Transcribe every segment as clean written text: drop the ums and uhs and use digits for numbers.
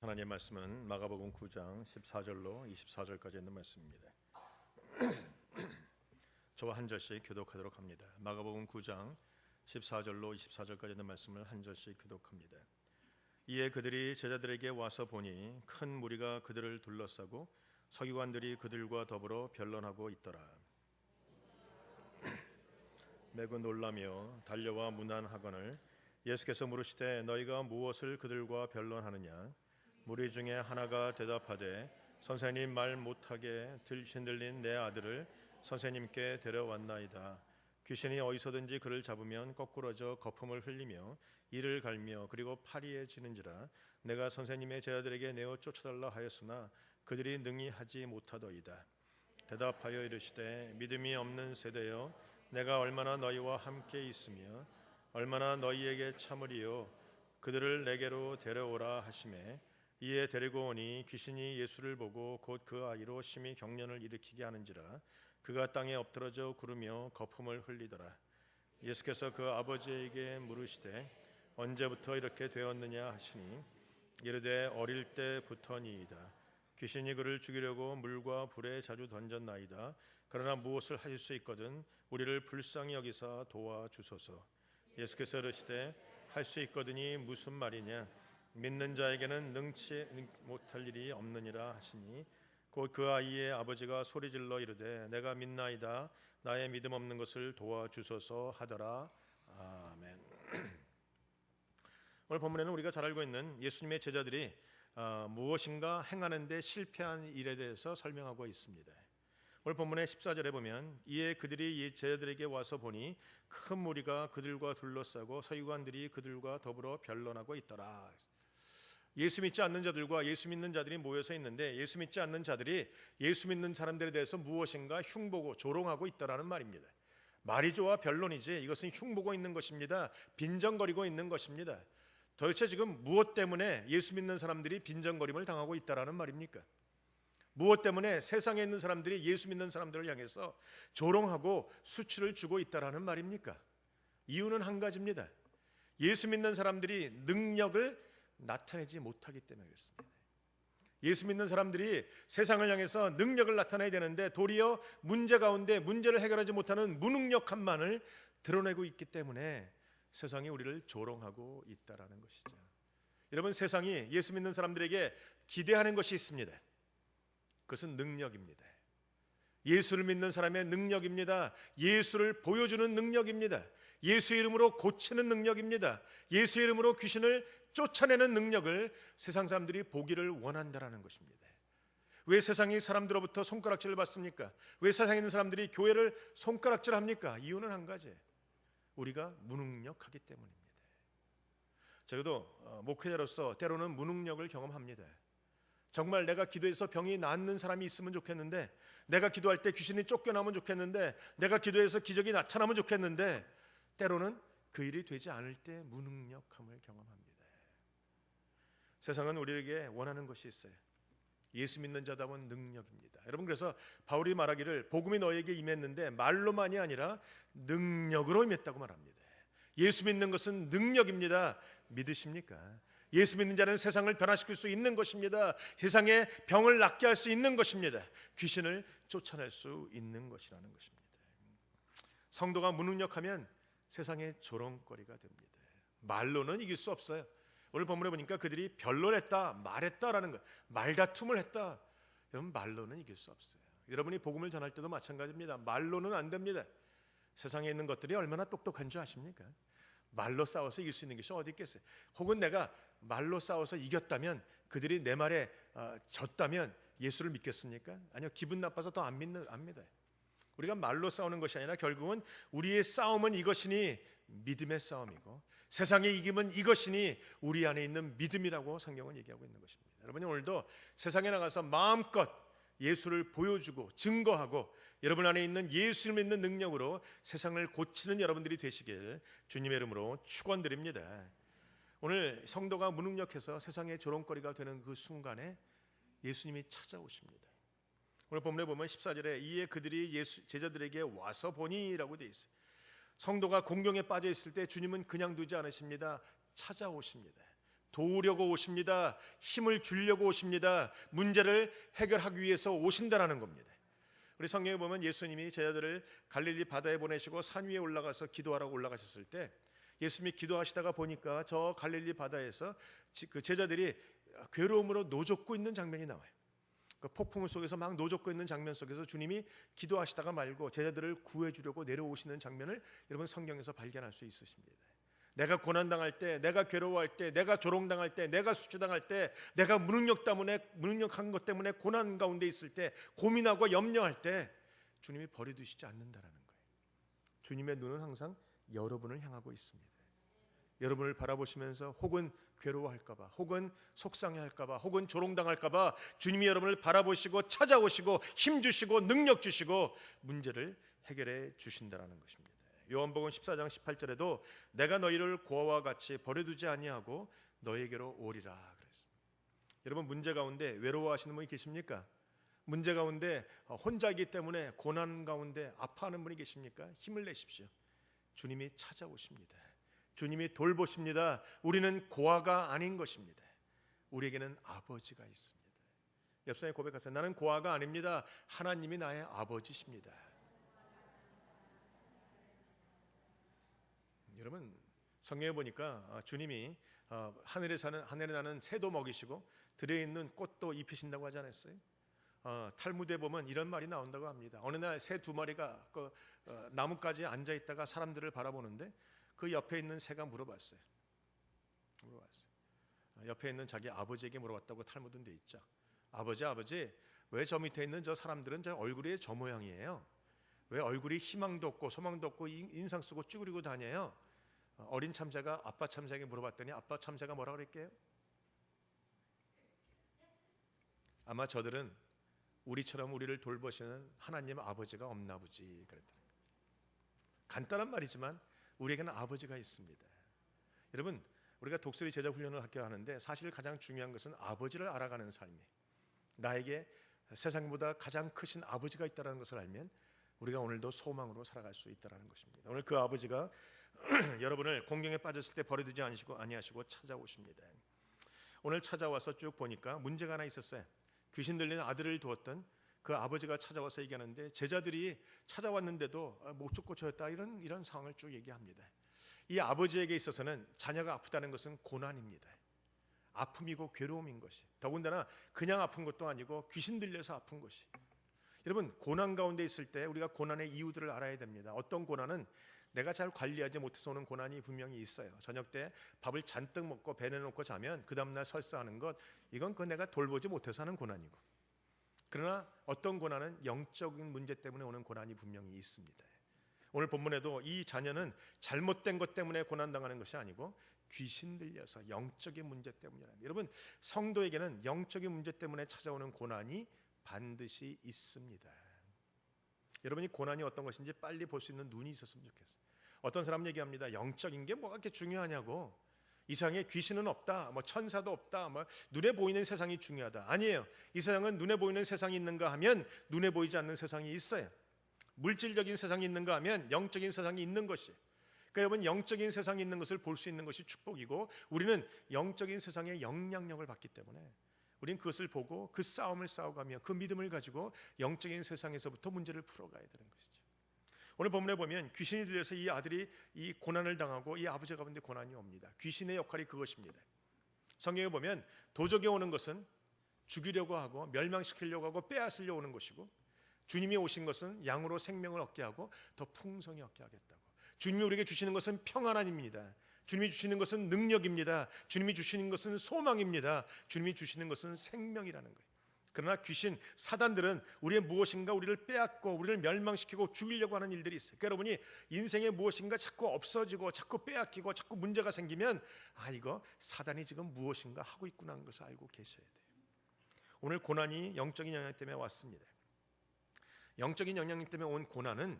하나님의 말씀은 마가복음 9장 14절로 24절까지 있는 말씀입니다. 저와 한 절씩 교독하도록 합니다. 마가복음 9장 14절로 24절까지 있는 말씀을 한 절씩 교독합니다. 이에 그들이 제자들에게 와서 보니 큰 무리가 그들을 둘러싸고 서기관들이 그들과 더불어 변론하고 있더라. 매우 놀라며 달려와 문안하거늘 예수께서 물으시되 너희가 무엇을 그들과 변론하느냐? 무리 중에 하나가 대답하되 선생님 말 못하게 흔들린 내 아들을 선생님께 데려왔나이다. 귀신이 어디서든지 그를 잡으면 거꾸러져 거품을 흘리며 이를 갈며 그리고 파리에 지는지라. 내가 선생님의 제자들에게 내어 쫓아달라 하였으나 그들이 능히 하지 못하더이다. 대답하여 이르시되 믿음이 없는 세대여, 내가 얼마나 너희와 함께 있으며 얼마나 너희에게 참으리요. 그들을 내게로 데려오라 하시매 이에 데리고 오니 귀신이 예수를 보고 곧 그 아이로 심히 경련을 일으키게 하는지라. 그가 땅에 엎드러져 구르며 거품을 흘리더라. 예수께서 그 아버지에게 물으시되 언제부터 이렇게 되었느냐 하시니 이르되 어릴 때부터니이다. 귀신이 그를 죽이려고 물과 불에 자주 던졌나이다. 그러나 무엇을 하실 수 있거든 우리를 불쌍히 여기사 도와주소서. 예수께서 이르시되 할 수 있거든이 무슨 말이냐? 믿는 자에게는 능치 못할 일이 없느니라 하시니 곧 그 아이의 아버지가 소리질러 이르되 내가 믿나이다. 나의 믿음 없는 것을 도와주소서 하더라. 아멘. 오늘 본문에는 우리가 잘 알고 있는 예수님의 제자들이 무엇인가 행하는 데 실패한 일에 대해서 설명하고 있습니다. 오늘 본문의 14절에 보면 이에 그들이 제자들에게 와서 보니 큰 무리가 그들과 둘러싸고 서기관들이 그들과 더불어 변론하고 있더라. 예수 믿지 않는 자들과 예수 믿는 자들이 모여서 있는데 예수 믿지 않는 자들이 예수 믿는 사람들에 대해서 무엇인가 흉보고 조롱하고 있다라는 말입니다. 말이 좋아 변론이지 이것은 흉보고 있는 것입니다. 빈정거리고 있는 것입니다. 도대체 지금 무엇 때문에 예수 믿는 사람들이 빈정거림을 당하고 있다라는 말입니까? 무엇 때문에 세상에 있는 사람들이 예수 믿는 사람들을 향해서 조롱하고 수치를 주고 있다라는 말입니까? 이유는 한 가지입니다. 예수 믿는 사람들이 능력을 나타내지 못하기 때문에 그렇습니다. 예수 믿는 사람들이 세상을 향해서 능력을 나타내야 되는데 도리어 문제 가운데 문제를 해결하지 못하는 무능력함만을 드러내고 있기 때문에 세상이 우리를 조롱하고 있다라는 것이죠. 여러분, 세상이 예수 믿는 사람들에게 기대하는 것이 있습니다. 그것은 능력입니다. 예수를 믿는 사람의 능력입니다. 예수를 보여주는 능력입니다. 예수의 이름으로 고치는 능력입니다. 예수의 이름으로 귀신을 쫓아내는 능력을 세상 사람들이 보기를 원한다라는 것입니다. 왜 세상이 사람들로부터 손가락질을 받습니까? 왜 세상에 있는 사람들이 교회를 손가락질합니까? 이유는 한 가지, 우리가 무능력하기 때문입니다. 저도 목회자로서 때로는 무능력을 경험합니다. 정말 내가 기도해서 병이 낫는 사람이 있으면 좋겠는데, 내가 기도할 때 귀신이 쫓겨나면 좋겠는데, 내가 기도해서 기적이 나타나면 좋겠는데, 때로는 그 일이 되지 않을 때 무능력함을 경험합니다. 세상은 우리에게 원하는 것이 있어요. 예수 믿는 자다운 능력입니다. 여러분, 그래서 바울이 말하기를 복음이 너에게 임했는데 말로만이 아니라 능력으로 임했다고 말합니다. 예수 믿는 것은 능력입니다. 믿으십니까? 예수 믿는 자는 세상을 변화시킬 수 있는 것입니다. 세상에 병을 낫게 할 수 있는 것입니다. 귀신을 쫓아낼 수 있는 것이라는 것입니다. 성도가 무능력하면 세상의 조롱거리가 됩니다. 말로는 이길 수 없어요. 오늘 본문에 보니까 그들이 변론했다, 말했다라는 것, 말다툼을 했다. 여러분, 말로는 이길 수 없어요. 여러분이 복음을 전할 때도 마찬가지입니다. 말로는 안 됩니다. 세상에 있는 것들이 얼마나 똑똑한 줄 아십니까? 말로 싸워서 이길 수 있는 것이 어디 있겠어요? 혹은 내가 말로 싸워서 이겼다면, 그들이 내 말에 졌다면 예수를 믿겠습니까? 아니요, 기분 나빠서 더 안 믿습니다. 우리가 말로 싸우는 것이 아니라 결국은 우리의 싸움은 이것이니 믿음의 싸움이고, 세상의 이김은 이것이니 우리 안에 있는 믿음이라고 성경은 얘기하고 있는 것입니다. 여러분이 오늘도 세상에 나가서 마음껏 예수를 보여주고 증거하고 여러분 안에 있는 예수를 믿는 능력으로 세상을 고치는 여러분들이 되시길 주님의 이름으로 축원드립니다. 오늘 성도가 무능력해서 세상의 조롱거리가 되는 그 순간에 예수님이 찾아오십니다. 오늘 본문에 보면 14절에 이에 그들이 제자들에게 와서 보니라고 되어 있어요. 성도가 공경에 빠져 있을 때 주님은 그냥 두지 않으십니다. 찾아오십니다. 도우려고 오십니다. 힘을 주려고 오십니다. 문제를 해결하기 위해서 오신다라는 겁니다. 우리 성경에 보면 예수님이 제자들을 갈릴리 바다에 보내시고 산 위에 올라가서 기도하라고 올라가셨을 때 예수님이 기도하시다가 보니까 저 갈릴리 바다에서 그 제자들이 괴로움으로 노젓고 있는 장면이 나와요. 그 폭풍 속에서 막 노젓고 있는 장면 속에서 주님이 기도하시다가 말고 제자들을 구해주려고 내려오시는 장면을 여러분 성경에서 발견할 수 있으십니다. 내가 고난당할 때, 내가 괴로워할 때, 내가 조롱당할 때, 내가 수치당할 때, 내가 무능력한 것 때문에 고난 가운데 있을 때, 고민하고 염려할 때 주님이 버려두시지 않는다라는 거예요. 주님의 눈은 항상 여러분을 향하고 있습니다. 여러분을 바라보시면서 혹은 괴로워할까 봐, 혹은 속상해할까 봐, 혹은 조롱당할까 봐 주님이 여러분을 바라보시고 찾아오시고 힘주시고 능력 주시고 문제를 해결해 주신다라는 것입니다. 요한복음 14장 18절에도 내가 너희를 고아와 같이 버려두지 아니하고 너에게로 오리라 그랬습니다. 여러분 문제 가운데 외로워하시는 분이 계십니까? 문제 가운데 혼자이기 때문에 고난 가운데 아파하는 분이 계십니까? 힘을 내십시오. 주님이 찾아오십니다. 주님이 돌보십니다. 우리는 고아가 아닌 것입니다. 우리에게는 아버지가 있습니다. 옆사람이 고백하세요. 나는 고아가 아닙니다. 하나님이 나의 아버지십니다. 여러분 성경에 보니까 주님이 하늘에 나는 새도 먹이시고 들에 있는 꽃도 입히신다고 하지 않았어요? 탈무드에 보면 이런 말이 나온다고 합니다. 어느 날 새 두 마리가 그 나뭇가지에 앉아 있다가 사람들을 바라보는데 그 옆에 있는 새가 물어봤어요. 옆에 있는 자기 아버지에게 물어봤다고 탈무드는 돼 있죠. 아버지 왜 저 밑에 있는 저 사람들은 저 얼굴이 저 모양이에요? 왜 얼굴이 희망도 없고 소망도 없고 인상 쓰고 쭈그리고 다녀요? 어린 참새가 아빠 참새에게 물어봤더니 아빠 참새가 뭐라 그랬게요? 아마 저들은 우리처럼 우리를 돌보시는 하나님 아버지가 없나 보지 그랬더니. 간단한 말이지만 우리에게는 아버지가 있습니다. 여러분 우리가 독수리 제자 훈련을 하는데 사실 가장 중요한 것은 아버지를 알아가는 삶이에요. 나에게 세상보다 가장 크신 아버지가 있다는 것을 알면 우리가 오늘도 소망으로 살아갈 수 있다는 것입니다. 오늘 그 아버지가 여러분을 공경에 빠졌을 때 버려두지 아니하시고 찾아오십니다. 오늘 찾아와서 쭉 보니까 문제가 하나 있었어요. 귀신 들리는 아들을 두었던 그 아버지가 찾아와서 얘기하는데 제자들이 찾아왔는데도 못 쫓고 저였다 이런 상황을 쭉 얘기합니다. 이 아버지에게 있어서는 자녀가 아프다는 것은 고난입니다. 아픔이고 괴로움인 것이. 더군다나 그냥 아픈 것도 아니고 귀신 들려서 아픈 것이. 여러분 고난 가운데 있을 때 우리가 고난의 이유들을 알아야 됩니다. 어떤 고난은 내가 잘 관리하지 못해서 오는 고난이 분명히 있어요. 저녁 때 밥을 잔뜩 먹고 배 내놓고 자면 그 다음날 설사하는 것 이건 내가 돌보지 못해서 하는 고난이고 그러나 어떤 고난은 영적인 문제 때문에 오는 고난이 분명히 있습니다. 오늘 본문에도 이 자녀는 잘못된 것 때문에 고난당하는 것이 아니고 귀신 들려서 영적인 문제 때문이랍니다. 여러분 성도에게는 영적인 문제 때문에 찾아오는 고난이 반드시 있습니다. 여러분이 고난이 어떤 것인지 빨리 볼 수 있는 눈이 있었으면 좋겠어요. 어떤 사람 얘기합니다. 영적인 게 뭐가 그렇게 중요하냐고. 이 세상에 귀신은 없다, 천사도 없다, 눈에 보이는 세상이 중요하다. 아니에요. 이 세상은 눈에 보이는 세상이 있는가 하면 눈에 보이지 않는 세상이 있어요. 물질적인 세상이 있는가 하면 영적인 세상이 있는 것이. 그러니까 여러분 영적인 세상이 있는 것을 볼 수 있는 것이 축복이고 우리는 영적인 세상의 영향력을 받기 때문에 우리는 그것을 보고 그 싸움을 싸워가며 그 믿음을 가지고 영적인 세상에서부터 문제를 풀어가야 되는 것이죠. 오늘 본문에 보면 귀신이 들려서 이 아들이 이 고난을 당하고 이 아버지 가운데 고난이 옵니다. 귀신의 역할이 그것입니다. 성경에 보면 도적에 오는 것은 죽이려고 하고 멸망시키려고 하고 빼앗으려고 오는 것이고 주님이 오신 것은 양으로 생명을 얻게 하고 더 풍성히 얻게 하겠다고. 주님이 우리에게 주시는 것은 평안입니다. 주님이 주시는 것은 능력입니다. 주님이 주시는 것은 소망입니다. 주님이 주시는 것은 생명이라는 거예요. 그러나 귀신, 사단들은 우리의 무엇인가 우리를 빼앗고 우리를 멸망시키고 죽이려고 하는 일들이 있어요. 그러니까 여러분이 인생에 무엇인가 자꾸 없어지고 자꾸 빼앗기고 자꾸 문제가 생기면 이거 사단이 지금 무엇인가 하고 있구나 하는 것을 알고 계셔야 돼요. 오늘 고난이 영적인 영향 때문에 왔습니다. 영적인 영향 때문에 온 고난은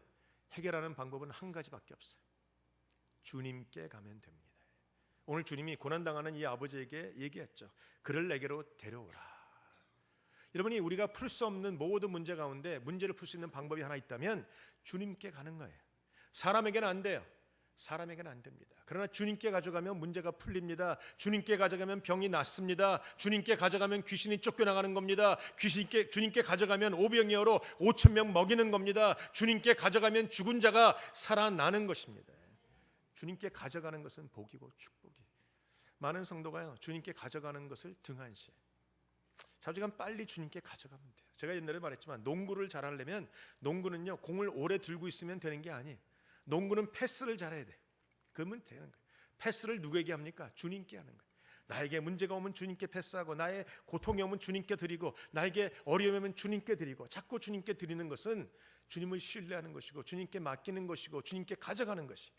해결하는 방법은 한 가지밖에 없어요. 주님께 가면 됩니다. 오늘 주님이 고난당하는 이 아버지에게 얘기했죠. 그를 내게로 데려오라. 여러분이 우리가 풀 수 없는 모든 문제 가운데 문제를 풀 수 있는 방법이 하나 있다면 주님께 가는 거예요. 사람에게는 안 돼요. 사람에게는 안 됩니다. 그러나 주님께 가져가면 문제가 풀립니다. 주님께 가져가면 병이 낫습니다. 주님께 가져가면 귀신이 쫓겨나가는 겁니다. 주님께 가져가면 오병이어로 5천 명 먹이는 겁니다. 주님께 가져가면 죽은 자가 살아나는 것입니다. 주님께 가져가는 것은 복이고 축복이. 많은 성도가요, 주님께 가져가는 것을 등한시해. 자주간 빨리 주님께 가져가면 돼요. 제가 옛날에 말했지만 농구를 잘하려면 농구는요, 공을 오래 들고 있으면 되는 게 아니에요. 농구는 패스를 잘해야 돼. 그러면 되는 거예요. 패스를 누구에게 합니까? 주님께 하는 거예요. 나에게 문제가 오면 주님께 패스하고, 나의 고통이 오면 주님께 드리고, 나에게 어려움이 오면 주님께 드리고, 자꾸 주님께 드리는 것은 주님을 신뢰하는 것이고, 주님께 맡기는 것이고, 주님께 가져가는 것이.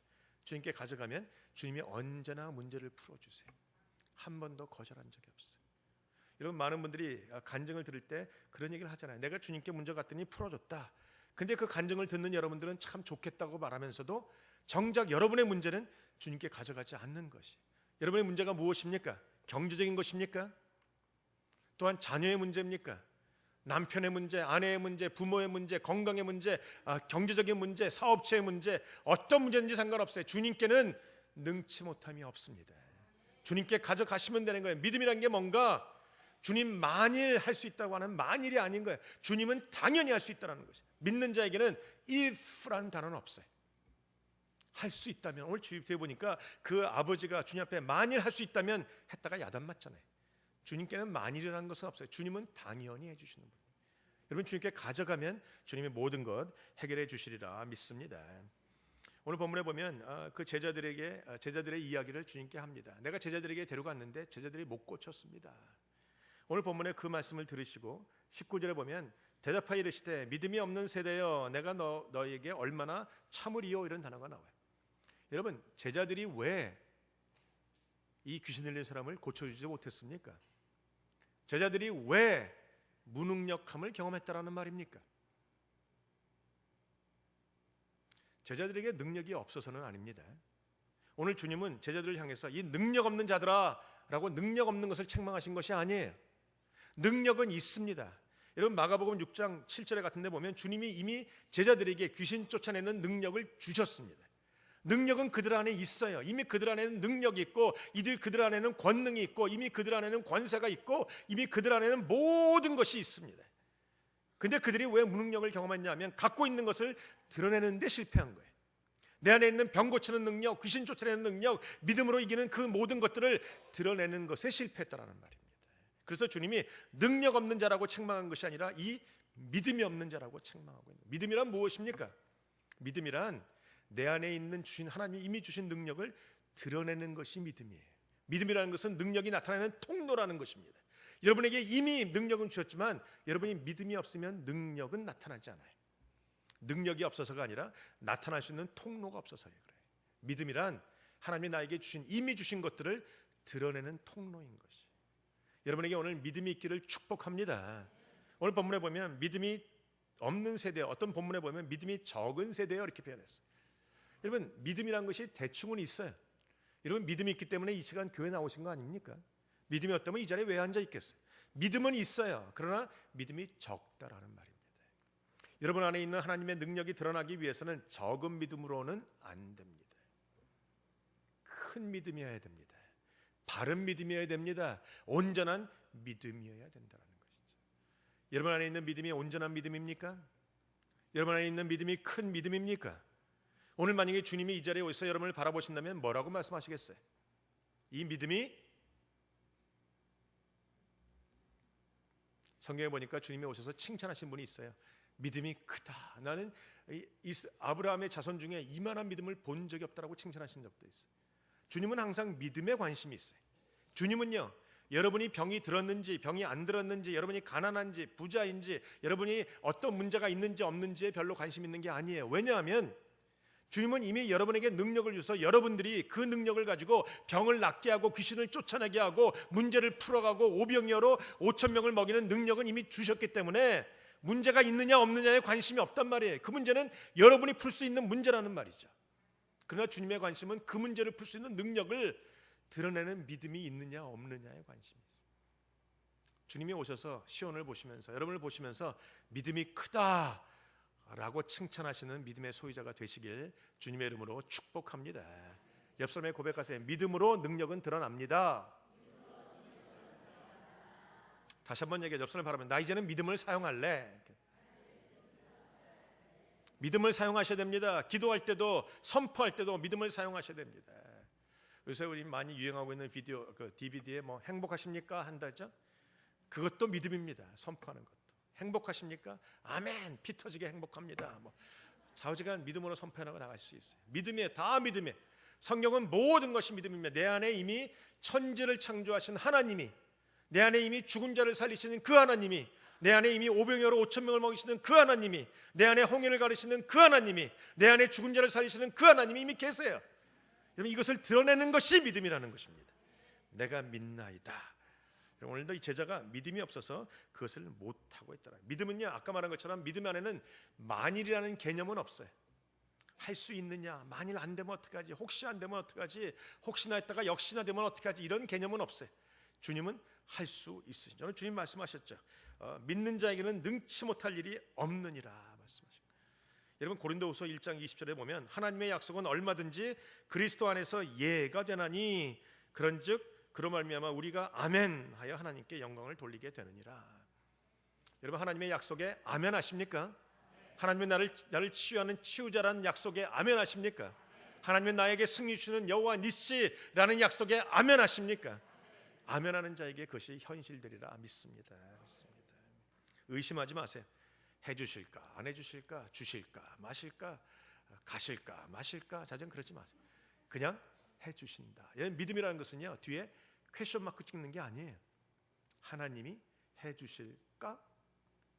주님께 가져가면 주님이 언제나 문제를 풀어주세요. 한 번도 거절한 적이 없어요. 여러분, 많은 분들이 간증을 들을 때 그런 얘기를 하잖아요. 내가 주님께 문제 갔더니 풀어줬다. 근데 그 간증을 듣는 여러분들은 참 좋겠다고 말하면서도 정작 여러분의 문제는 주님께 가져가지 않는 것이. 여러분의 문제가 무엇입니까? 경제적인 것입니까? 또한 자녀의 문제입니까? 남편의 문제, 아내의 문제, 부모의 문제, 건강의 문제, 경제적인 문제, 사업체의 문제, 어떤 문제든지 상관없어요. 주님께는 능치 못함이 없습니다. 주님께 가져가시면 되는 거예요. 믿음이란 게 뭔가 주님 만일 할 수 있다고 하는 만일이 아닌 거예요. 주님은 당연히 할 수 있다는 것이에요. 믿는 자에게는 if라는 단어는 없어요. 할 수 있다면, 오늘 주입해 보니까 그 아버지가 주님 앞에 만일 할 수 있다면 했다가 야단 맞잖아요. 주님께는 만일이라는 것은 없어요. 주님은 당연히 해주시는 분. 여러분, 주님께 가져가면 주님이 모든 것 해결해 주시리라 믿습니다. 오늘 본문에 보면 그 제자들의 이야기를 주님께 합니다. 내가 제자들에게 데려갔는데 제자들이 못 고쳤습니다. 오늘 본문에 그 말씀을 들으시고 19절에 보면 대답하여 이르시되 믿음이 없는 세대여 내가 너에게 얼마나 참으리요, 이런 단어가 나와요. 여러분, 제자들이 왜 이 귀신 들린 사람을 고쳐주지 못했습니까? 제자들이 왜 무능력함을 경험했다라는 말입니까? 제자들에게 능력이 없어서는 아닙니다. 오늘 주님은 제자들을 향해서 이 능력 없는 자들아 라고 능력 없는 것을 책망하신 것이 아니에요. 능력은 있습니다. 여러분, 마가복음 6장 7절에 같은 데 보면 주님이 이미 제자들에게 귀신 쫓아내는 능력을 주셨습니다. 능력은 그들 안에 있어요. 이미 그들 안에는 능력이 있고, 그들 안에는 권능이 있고, 이미 그들 안에는 권세가 있고, 이미 그들 안에는 모든 것이 있습니다. 근데 그들이 왜 무능력을 경험했냐면 갖고 있는 것을 드러내는 데 실패한 거예요. 내 안에 있는 병 고치는 능력, 귀신 쫓아내는 능력, 믿음으로 이기는 그 모든 것들을 드러내는 것에 실패했다라는 말입니다. 그래서 주님이 능력 없는 자라고 책망한 것이 아니라 이 믿음이 없는 자라고 책망하고 있는. 믿음이란 무엇입니까? 믿음이란 내 안에 있는 하나님이 이미 주신 능력을 드러내는 것이 믿음이에요. 믿음이라는 것은 능력이 나타나는 통로라는 것입니다. 여러분에게 이미 능력은 주셨지만 여러분이 믿음이 없으면 능력은 나타나지 않아요. 능력이 없어서가 아니라 나타날 수 있는 통로가 없어서요. 그래요. 믿음이란 하나님이 나에게 이미 주신 것들을 드러내는 통로인 것이. 여러분에게 오늘 믿음이 있기를 축복합니다. 오늘 본문에 보면 믿음이 없는 세대요. 어떤 본문에 보면 믿음이 적은 세대요, 이렇게 표현했어요. 여러분, 믿음이란 것이 대충은 있어요. 여러분, 믿음이 있기 때문에 이 시간 교회 나오신 거 아닙니까? 믿음이 없다면 이 자리에 왜 앉아 있겠어요? 믿음은 있어요. 그러나 믿음이 적다라는 말입니다. 여러분 안에 있는 하나님의 능력이 드러나기 위해서는 적은 믿음으로는 안 됩니다. 큰 믿음이어야 됩니다. 바른 믿음이어야 됩니다. 온전한 믿음이어야 된다는 것이죠. 여러분 안에 있는 믿음이 온전한 믿음입니까? 여러분 안에 있는 믿음이 큰 믿음입니까? 오늘 만약에 주님이 이 자리에 오셔서 여러분을 바라보신다면 뭐라고 말씀하시겠어요? 이 믿음이, 성경에 보니까 주님이 오셔서 칭찬하신 분이 있어요. 믿음이 크다. 나는 아브라함의 자손 중에 이만한 믿음을 본 적이 없다라고 칭찬하신 적도 있어요. 주님은 항상 믿음에 관심이 있어요. 주님은요, 여러분이 병이 들었는지 병이 안 들었는지, 여러분이 가난한지 부자인지, 여러분이 어떤 문제가 있는지 없는지에 별로 관심 있는 게 아니에요. 왜냐하면 주님은 이미 여러분에게 능력을 주셔서 여러분들이 그 능력을 가지고 병을 낫게 하고 귀신을 쫓아내게 하고 문제를 풀어가고 오병이어로 5천 명을 먹이는 능력은 이미 주셨기 때문에 문제가 있느냐 없느냐에 관심이 없단 말이에요. 그 문제는 여러분이 풀 수 있는 문제라는 말이죠. 그러나 주님의 관심은 그 문제를 풀 수 있는 능력을 드러내는 믿음이 있느냐 없느냐에 관심이 있어요. 주님이 오셔서 시온을 보시면서, 여러분을 보시면서 믿음이 크다 라고 칭찬하시는 믿음의 소유자가 되시길 주님의 이름으로 축복합니다. 옆 사람의 고백하세요. 믿음으로 능력은 드러납니다. 다시 한번 얘기해. 옆 사람을 바라보면 나 이제는 믿음을 사용할래. 믿음을 사용하셔야 됩니다. 기도할 때도 선포할 때도 믿음을 사용하셔야 됩니다. 요새 우리 많이 유행하고 있는 비디오, DVD에 뭐 행복하십니까 한다죠. 그것도 믿음입니다. 선포하는 것도. 행복하십니까? 아멘. 피 터지게 행복합니다. 뭐 좌우지간 믿음으로 선포하고 나갈 수 있어요. 믿음이에요. 다 믿음이에요. 성경은 모든 것이 믿음입니다. 내 안에 이미 천지를 창조하신 하나님이, 내 안에 이미 죽은 자를 살리시는 그 하나님이, 내 안에 이미 오병이어로 5,000명을 먹이시는 그 하나님이, 내 안에 홍해를 가르시는 그 하나님이, 내 안에 죽은 자를 살리시는 그 하나님이 이미 계세요. 여러분, 이것을 드러내는 것이 믿음이라는 것입니다. 내가 믿나이다. 오늘도 이 제자가 믿음이 없어서 그것을 못하고 있더라. 믿음은요, 아까 말한 것처럼 믿음 안에는 만일이라는 개념은 없어요. 할 수 있느냐, 만일 안 되면 어떡하지, 혹시 안 되면 어떡하지, 혹시나 했다가 역시나 되면 어떡하지, 이런 개념은 없어요. 주님은 할 수 있으시죠. 저는 주님 말씀하셨죠. 믿는 자에게는 능치 못할 일이 없느니라 말씀하십니다. 여러분, 고린도후서 1장 20절에 보면 하나님의 약속은 얼마든지 그리스도 안에서 예가 되나니 그런즉 그로 말미암아 우리가 아멘 하여 하나님께 영광을 돌리게 되느니라. 여러분, 하나님의 약속에 아멘 하십니까? 하나님은 나를 치유하는 치유자라는 약속에 아멘 하십니까? 하나님은 나에게 승리 주시는 여호와 니시라는 약속에 아멘 하십니까? 아멘하는 자에게 그것이 현실되리라 믿습니다. 의심하지 마세요. 해주실까 안 해주실까, 주실까 마실까, 가실까 마실까, 자전 그러지 마세요. 그냥 해주신다. 믿음이라는 것은요, 뒤에 퀘스천 마크 찍는 게 아니에요. 하나님이 해주실까가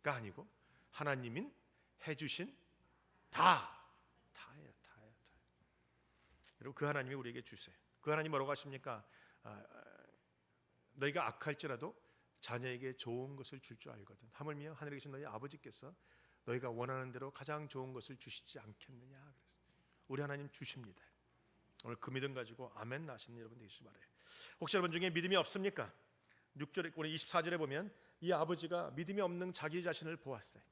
아니고 하나님인 해주신 다예요. 여러분, 그 하나님이 우리에게 주세요. 그 하나님 뭐라고 하십니까? 너희가 악할지라도 자녀에게 좋은 것을 줄 줄 알거든. 하물며 하늘에 계신 너희 아버지께서 너희가 원하는 대로 가장 좋은 것을 주시지 않겠느냐. 그래서 우리 하나님 주십니다. 오늘 그 믿음 가지고 아멘 하시는 여러분 되시기 바라요. 혹시 여러분 중에 믿음이 없습니까? 6절에, 오늘 24절에 보면 이 아버지가 믿음이 없는 자기 자신을 보았어요.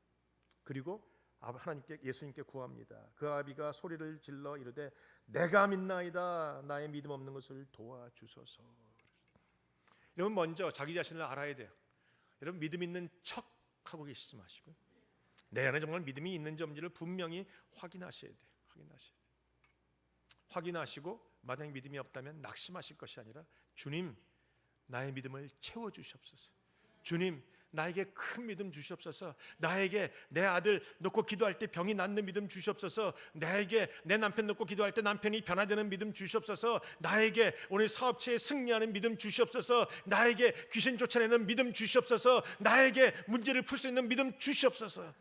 그리고 하나님께, 예수님께 구합니다. 그 아비가 소리를 질러 이르되 내가 믿나이다. 나의 믿음 없는 것을 도와주소서. 여러분, 먼저 자기 자신을 알아야 돼요. 여러분, 믿음 있는 척 하고 계시지 마시고요. 내 안에 정말 믿음이 있는지 없는지를 분명히 확인하셔야 돼요. 확인하시고 만약 믿음이 없다면 낙심하실 것이 아니라 주님, 나의 믿음을 채워주시옵소서. 주님, 나에게 큰 믿음 주시옵소서. 나에게 내 아들 놓고 기도할 때 병이 낫는 믿음 주시옵소서. 나에게 내 남편 놓고 기도할 때 남편이 변화되는 믿음 주시옵소서. 나에게 오늘 사업체에 승리하는 믿음 주시옵소서. 나에게 귀신 쫓아내는 믿음 주시옵소서. 나에게 문제를 풀 수 있는 믿음 주시옵소서.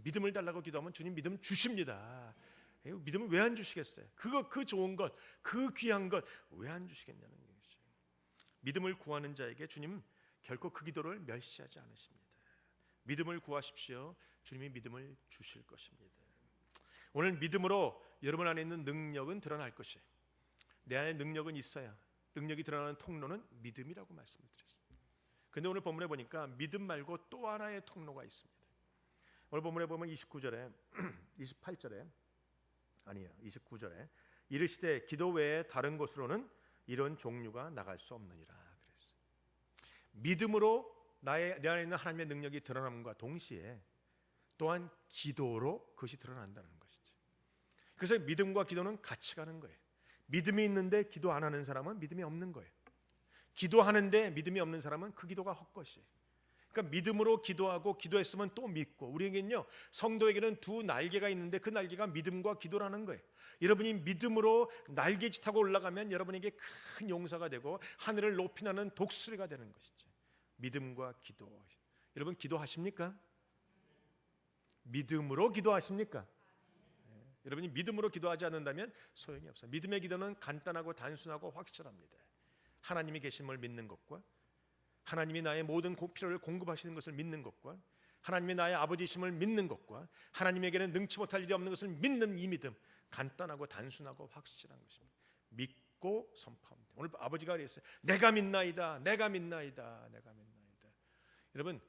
믿음을 달라고 기도하면 주님 믿음 주십니다. 믿음을 왜 안 주시겠어요? 그 좋은 것, 그 귀한 것 왜 안 주시겠냐는 것이죠. 믿음을 구하는 자에게 주님 결코 그 기도를 멸시하지 않으십니다. 믿음을 구하십시오. 주님이 믿음을 주실 것입니다. 오늘 믿음으로 여러분 안에 있는 능력은 드러날 것이에요. 내 안에 능력은 있어야 능력이 드러나는 통로는 믿음이라고 말씀을 드렸어요. 그런데 오늘 본문에 보니까 믿음 말고 또 하나의 통로가 있습니다. 오늘 본문에 보면 29절에 29절에 이르시되 기도 외에 다른 곳으로는 이런 종류가 나갈 수 없느니라. 그랬어요. 믿음으로 내 안에 있는 하나님의 능력이 드러남과 동시에 또한 기도로 그것이 드러난다는 것이죠. 그래서 믿음과 기도는 같이 가는 거예요. 믿음이 있는데 기도 안 하는 사람은 믿음이 없는 거예요. 기도하는데 믿음이 없는 사람은 그 기도가 헛것이에요. 그러니까 믿음으로 기도하고 기도했으면 또 믿고, 우리에게는요 성도에게는 두 날개가 있는데 그 날개가 믿음과 기도라는 거예요. 여러분이 믿음으로 날개짓 하고 올라가면 여러분에게 큰 용사가 되고 하늘을 높이 나는 독수리가 되는 것이죠. 믿음과 기도. 여러분 기도하십니까? 믿음으로 기도하십니까? 여러분이 믿음으로 기도하지 않는다면 소용이 없어요. 믿음의 기도는 간단하고 단순하고 확실합니다. 하나님이 계심을 믿는 것과 하나님이 나의 모든 필요를 공급하시는 것을 믿는 것과 하나님이 나의 아버지심을 믿는 것과 하나님에게는 능치 못할 일이 없는 것을 믿는 이 믿음, 간단하고 단순하고 확실한 것입니다. 믿고 선포합니다. 오늘 아버지가 그랬어요. 내가 믿나이다. 내가 믿나이다. 내가 믿나이다. 여러분,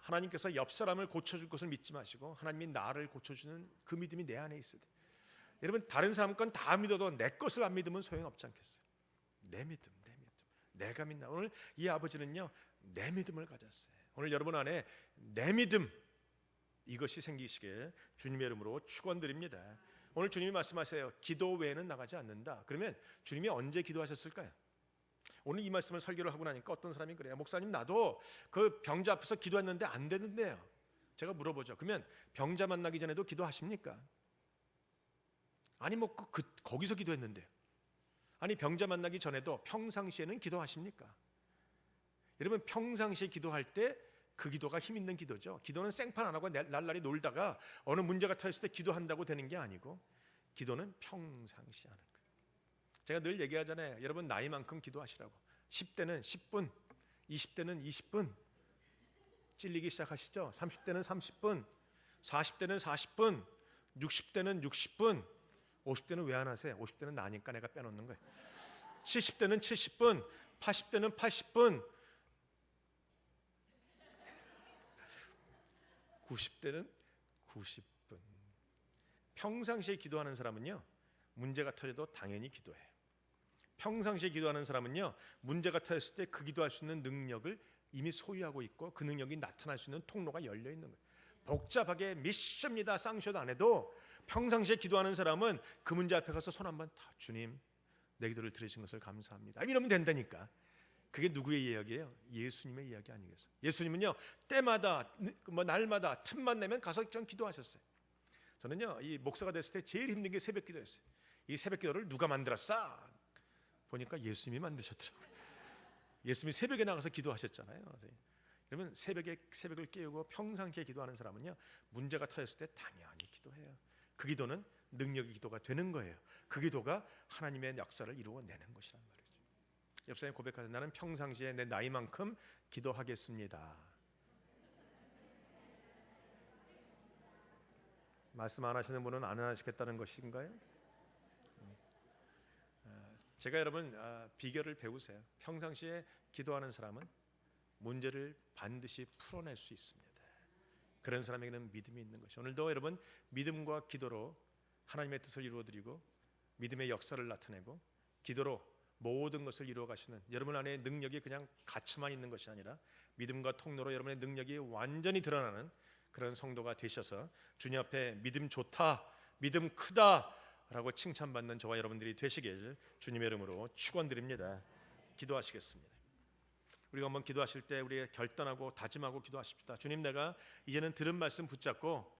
하나님께서 옆 사람을 고쳐줄 것을 믿지 마시고 하나님이 나를 고쳐주는 그 믿음이 내 안에 있어야 돼. 여러분, 다른 사람 건 다 믿어도 내 것을 안 믿으면 소용없지 않겠어요? 내 믿음, 내가 믿나. 오늘 이 아버지는요, 내 믿음을 가졌어요. 오늘 여러분 안에 내 믿음, 이것이 생기시게 주님의 이름으로 축원드립니다. 오늘 주님이 말씀하세요. 기도 외에는 나가지 않는다. 그러면 주님이 언제 기도하셨을까요? 오늘 이 말씀을 설교를 하고 나니까 어떤 사람이 그래요. 목사님, 나도 그 병자 앞에서 기도했는데 안 되는데요. 제가 물어보죠. 그러면 병자 만나기 전에도 기도하십니까? 아니 뭐 거기서 기도했는데요. 아니 병자 만나기 전에도 평상시에는 기도하십니까? 여러분, 평상시에 기도할 때 그 기도가 힘 있는 기도죠. 기도는 생판 안 하고 날라리 놀다가 어느 문제가 터졌을 때 기도한다고 되는 게 아니고, 기도는 평상시에 하는 거예요. 제가 늘 얘기하잖아요. 여러분, 나이만큼 기도하시라고. 10대는 10분, 20대는 20분 찔리기 시작하시죠. 30대는 30분, 40대는 40분, 60대는 60분, 50대는 왜 안 하세요? 50대는 나니까 내가 빼놓는 거예요. 70대는 70분, 80대는 80분, 90대는 90분. 평상시에 기도하는 사람은요, 문제가 터져도 당연히 기도해요. 평상시에 기도하는 사람은요, 문제가 터졌을 때 그 기도할 수 있는 능력을 이미 소유하고 있고 그 능력이 나타날 수 있는 통로가 열려 있는 거예요. 복잡하게 미션입니다, 쌍쇼도 안 해도 평상시에 기도하는 사람은 그 문제 앞에 가서 손 한번 다, 주님, 내 기도를 들으신 것을 감사합니다, 이러면 된다니까. 그게 누구의 이야기예요? 예수님의 이야기 아니겠어요? 예수님은요, 때마다 날마다 틈만 내면 가서 좀 기도하셨어요. 저는요, 이 목사가 됐을 때 제일 힘든 게 새벽 기도였어요. 이 새벽 기도를 누가 만들었어? 보니까 예수님이 만드셨더라고요. 예수님이 새벽에 나가서 기도하셨잖아요. 그러면 새벽을 깨우고 평상시에 기도하는 사람은요, 문제가 터졌을 때 당연히 기도해요. 그 기도는 능력의 기도가 되는 거예요. 그 기도가 하나님의 역사를 이루어내는 것이란 말이죠. 옆사님 고백하세요. 나는 평상시에 내 나이만큼 기도하겠습니다. 말씀 안 하시는 분은 안 하시겠다는 것인가요? 제가 여러분 비결을 배우세요. 평상시에 기도하는 사람은 문제를 반드시 풀어낼 수 있습니다. 그런 사람에게는 믿음이 있는 것이. 오늘도 여러분, 믿음과 기도로 하나님의 뜻을 이루어드리고 믿음의 역사를 나타내고 기도로 모든 것을 이루어 가시는 여러분 안에 능력이 그냥 갇혀만 있는 것이 아니라 믿음과 통로로 여러분의 능력이 완전히 드러나는 그런 성도가 되셔서 주님 앞에 믿음 좋다, 믿음 크다 라고 칭찬받는 저와 여러분들이 되시길 주님의 이름으로 축원드립니다. 기도하시겠습니다. 우리가 한번 기도하실 때 우리 결단하고 다짐하고 기도하십시다. 주님, 내가 이제는 들은 말씀 붙잡고